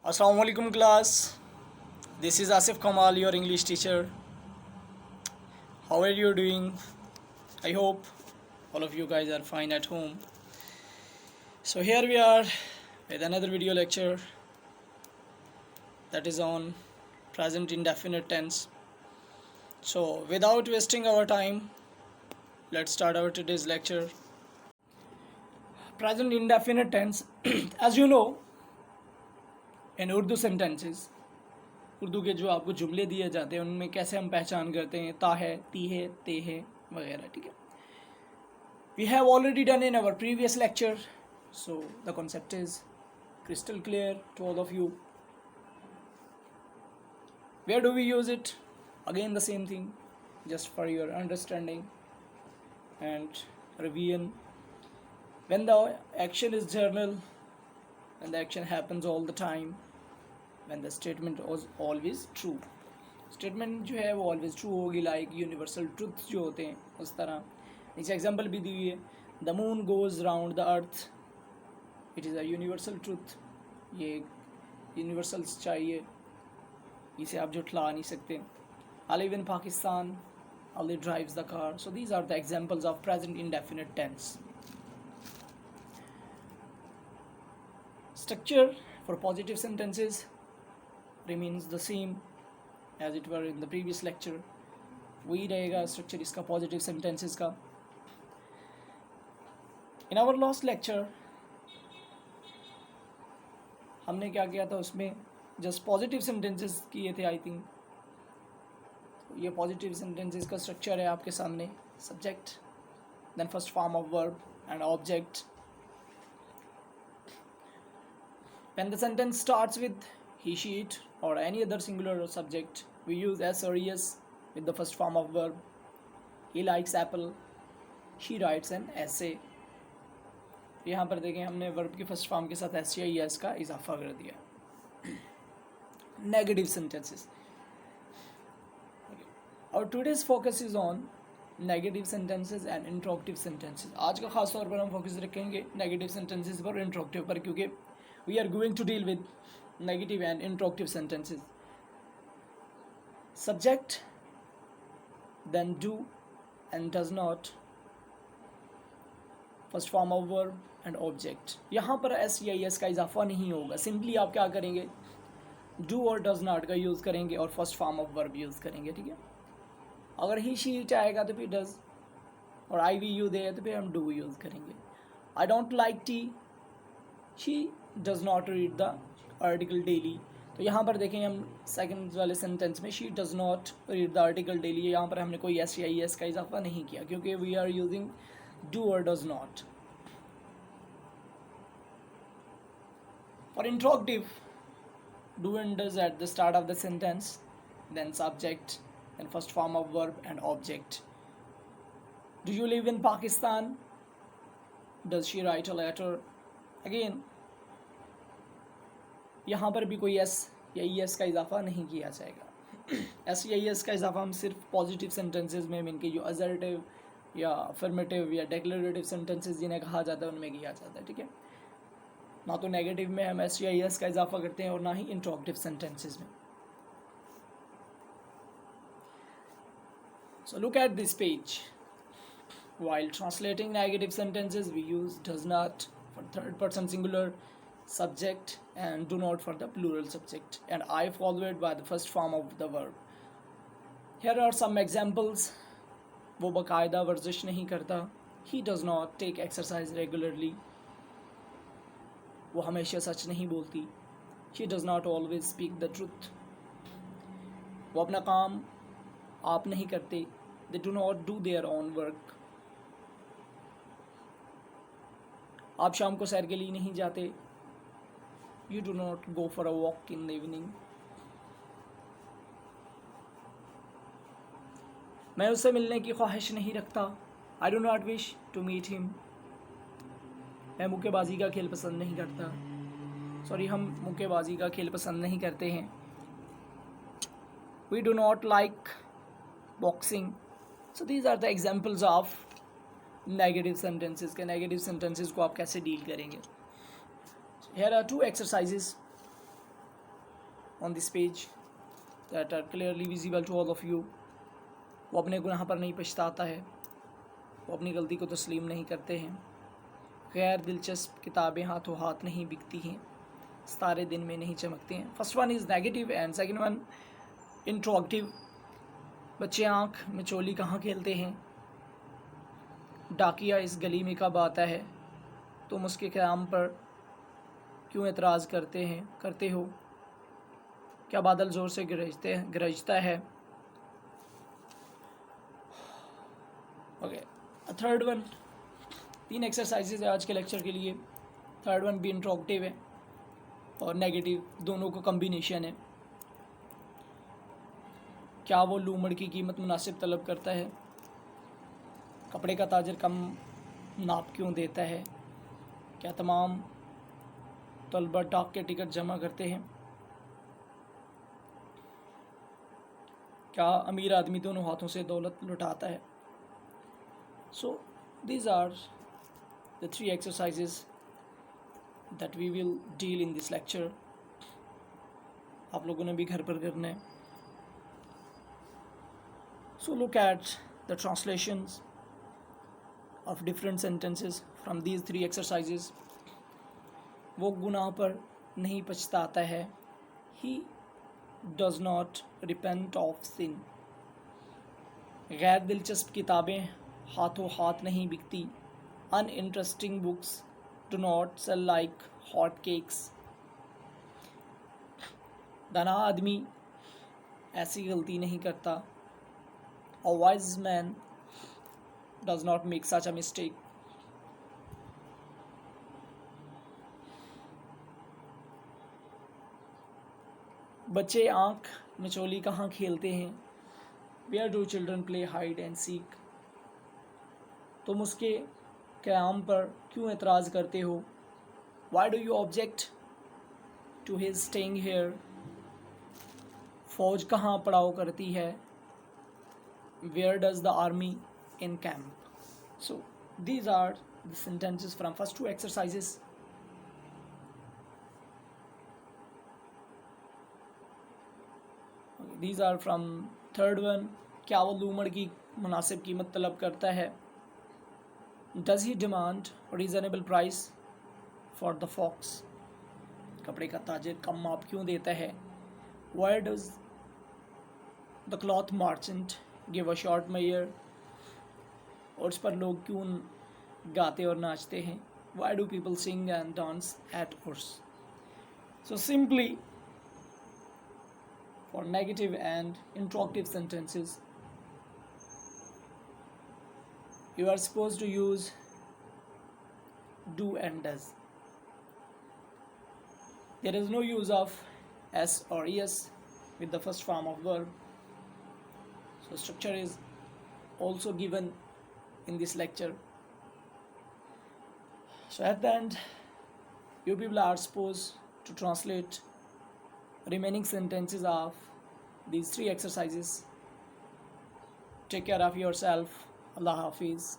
Assalamu alaikum class. This is Asif Kamal, your English teacher. How are you doing? I hope all of you guys are fine at home. So here we are with another video lecture that is on present indefinite tense. So without wasting our time, let's start our today's lecture. Present indefinite tense, as you know, in Urdu sentences, Urdu के जो आपको जुमले दिए जाते हैं उनमें कैसे हम पहचान करते हैं ता है, ती है, ते है वगैरह. ठीक है, we have already done in our previous lecture, so the concept is crystal clear to all of you. Where do we use it? Again the same thing, just for your understanding and revision. When the action is general, when the action happens all the time, when the statement was always true. Statement जो है वो always true होगी, like universal truth जो होते हैं उस तरह. नीचे एग्जांपल भी दी हुई है, the moon goes round the earth, it is a universal truth. ये यूनिवर्सल्स चाहिए, इसे आप जुटला नहीं सकते. I live in Pakistan, Ali drives the car. So these are the examples of present indefinite tense. Structure for positive sentences remains the same as it were in the previous lecture. वही रहेगा structure इसका positive sentences का. In our last lecture हमने क्या किया था, उसमें just positive sentences किए थे आई थिंक. ये पॉजिटिव सेंटेंसेस का स्ट्रक्चर है आपके सामने. Subject, then first form of verb and object. When the sentence starts with he, she, it or any other singular subject, we use s or es with the first form of verb. He likes apple, she writes an essay. यहाँ पर देखें हमने verb के first form के साथ S या S का इजाफा कर दिया. Negative sentences. और today's focus is on negative sentences and interrogative sentences. आज का खास तौर पर हम फोकस रखेंगे नेगेटिव सेंटेंसेस पर और इंट्रोगेटिव पर, क्योंकि we are going to deal with negative and interrogative sentences. Subject, then do and does not, first form of verb and object. यहाँ पर एस या एस का इजाफा नहीं होगा. सिंपली आप क्या करेंगे, do और does not का यूज़ करेंगे और first form of verb use करेंगे. ठीक है, अगर ही शी इट आएगा तो फिर does, और आई वी यू दे तो फिर हम do यूज़ करेंगे. I don't like T, she does not read the article daily. तो यहाँ पर देखें हम सेकंड वाले सेंटेंस में she does not read the article daily, यहाँ पर हमने कोई एस या एस का इजाफा नहीं किया क्योंकि we are using do or does not. For interrogative, do and does at the start of the sentence, then subject, then first form of verb and object. Do you live in Pakistan? Does she write a letter? Again, यहाँ पर भी कोई S या E S का इजाफा नहीं किया जाएगा. एस या ई एस का इजाफा हम सिर्फ पॉजिटिव सेंटेंसेस में, इनके जो असर्टिव या अफर्मेटिव या डिक्लेरेटिव सेंटेंसेस जिन्हें कहा जाता है उनमें किया जाता है. ठीक है, ना तो नेगेटिव में हम एस या ई एस का इजाफा करते हैं और ना ही इंट्रोगेटिव सेंटेंसेस में. सो look at this page. While translating negative sentences, we use does not for third person singular subject and do not for the plural subject, and I followed by the first form of the verb. Here are some examples. वो बाकायदा वर्जिश नहीं करता. He does not take exercise regularly. वो हमेशा सच नहीं बोलती. She does not always speak the truth. वो अपना काम आप नहीं करते. They do not do their own work. आप शाम को सैर के लिए नहीं जाते. You do not go for a walk in the evening. मैं उससे मिलने की ख्वाहिश नहीं रखता. I do not wish to meet him. मैं मुक्केबाजी का खेल पसंद नहीं करता. सॉरी, हम मुक्केबाजी का खेल पसंद नहीं करते हैं. We do not like boxing. So these are the examples of negative sentences. के negative sentences को आप कैसे डील करेंगे. Here are two exercises. on this page that are clearly visible to all of you. वो अपने गुनाह पर नहीं पछताता है, वो अपनी गलती को तस्लीम नहीं करते हैं। गैर दिलचस्प किताबें हाथों हाथ नहीं बिकती हैं, सितारे दिन में नहीं चमकते हैं। First one is negative and second one interrogative. बच्चे आँख में चोली कहाँ खेलते हैं, डाकिया इस गली में कब आता है, तुम उसके क़याम पर क्यों एतराज़ करते हो, क्या बादल ज़ोर से गरजता है। ओके, थर्ड वन, 3 एक्सरसाइजेज है आज के लेक्चर के लिए। थर्ड वन भी इंट्रोगेटिव है और नेगेटिव, दोनों का कम्बिनेशन है। क्या वो लूमड़ की कीमत मुनासिब तलब करता है, कपड़े का ताजर कम नाप क्यों देता है, क्या तमाम तलबा डाक के टिकट जमा करते हैं, क्या अमीर आदमी दोनों हाथों से दौलत लुटाता है। So these are the 3 exercises that we will deal in this lecture. आप लोगों ने भी घर पर करना है। So look at the translations of different sentences from these 3 exercises. वो गुनाह पर नहीं पछताता है, he does not repent of sin. गैर दिलचस्प किताबें हाथों हाथ नहीं बिकती, uninteresting books do not sell like hot cakes. दाना आदमी ऐसी गलती नहीं करता, a wise man does not make such a mistake. बच्चे आँख मिचोली कहाँ खेलते हैं, Where do children play hide and seek? तुम उसके क़याम पर क्यों एतराज़ करते हो, Why do you object to his staying here? फौज कहाँ पड़ाव करती है, Where does the army in camp? So these are the sentences from first 2 exercises. These are from third one. क्या वो लूमड़ की मुनासिब कीमत तलब करता है, Does he demand reasonable price for the fox? कपड़े का ताजिर कम माप क्यों देता है, Why does the cloth merchant give a short measure? और उस पर लोग क्यों गाते और नाचते हैं, Why do people sing and dance at Urs? So simply for negative and interrogative sentences you are supposed to use do and does. There is no use of s or es with the first form of verb. So structure is also given in this lecture. So at the end, you people are supposed to translate remaining sentences of these 3 exercises. Take care of yourself. Allah Hafiz.